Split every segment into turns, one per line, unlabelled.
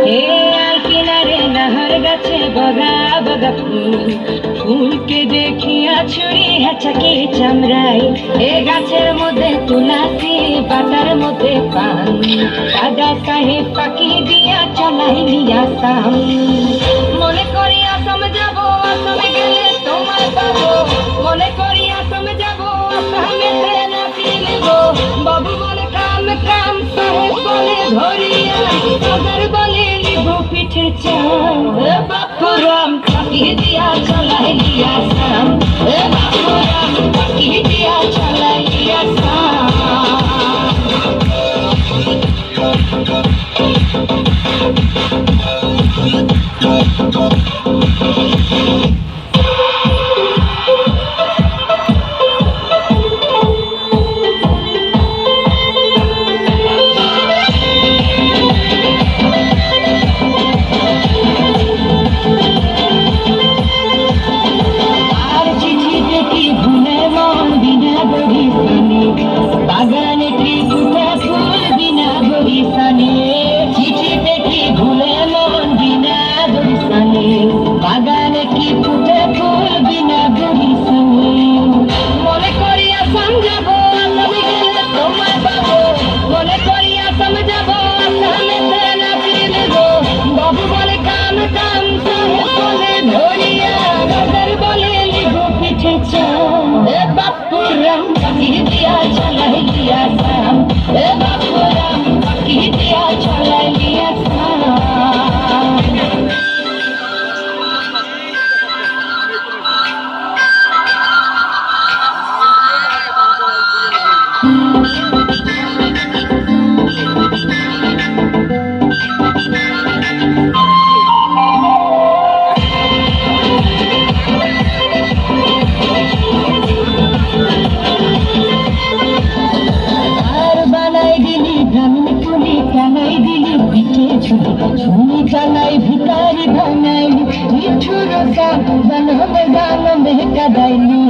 কিনারে নাহর গাছে বগা বগা ফুলকে দেখিয়া ছুরি হেঁচাকে চামড়াই এ গাছের মধ্যে তুলাসি পাতার মধ্যে পান দাদা সাহেব পাখি দিয়া চলাই নিয়া সাম মনে করি আসাম যাব আসামে গেলে তোমায় পাবো মনে করি আসামে যাব আসামেতে নাচি নেব বাবু বলে কাম কাম সাহেব বলে ধরিয়া সাগর বলে নিবো পিঠে চাম বাপুরাম পাখি দিয়া চলাই নিয়া সাম বাপুরাম পাখি দিয়া চলাই নিয়া সাম বাগানে কি ফুটে ফুল বিনা বরিশানে চিঠিতে কি ভুলে মন বিনা বরিশানে বাগানে কি ফুটে ফুল বিনা বরিশানে মনে করি আসাম যাব আসামে গেলে তোমায় পাবো মনে করি আসাম যাব আসামেতে নাচি নেব বাবু বলে কাম কাম সাহেব বলে ধরিয়া নজর বলে লিখো পিঠে চাম বাপুরাম পাখি দিয়া চলাই লিয়া সাম বাপুরাম পাখি দিয়া চলাই লিয়া সাম झूमी चलाई भिकारी बनाई मिठुरो सा बनम गानम कदाइली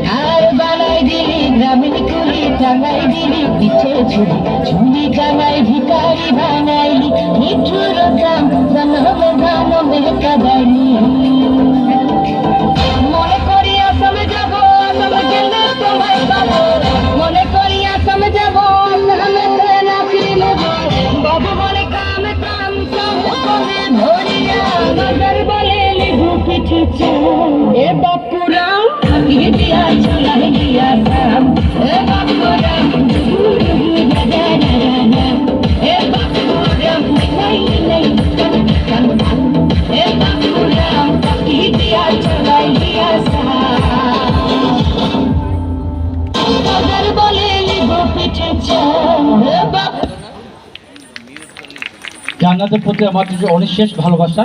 हार बनाई दिली ग्रामीण कुली टांगाई दिली पिछे झूली झूमी चलाई भिकारी बनाई मिठुरो सा बनम गानम कदाइली মনে করি আসাম যাব আসাম গেলে তোমায় পাবো মনে করি আসাম যাব আসামেতে নাচি নেব বাবু বলে কাম কাম সাহেব বলে ধরিয়া নজর বলে লিখো পিঠে চাম বাপুরাম পাখি দিয়া চলাই লিয়া সাম বাপুরাম বাপুরাম নাই নাই কাম কাম বাপুরাম পাখি দিয়া চলাই লিয়া সাম নজর বলে লিখো পিঠে চাম
জান্নাতের প্রতি আমার অনিঃশেষ ভালোবাসা।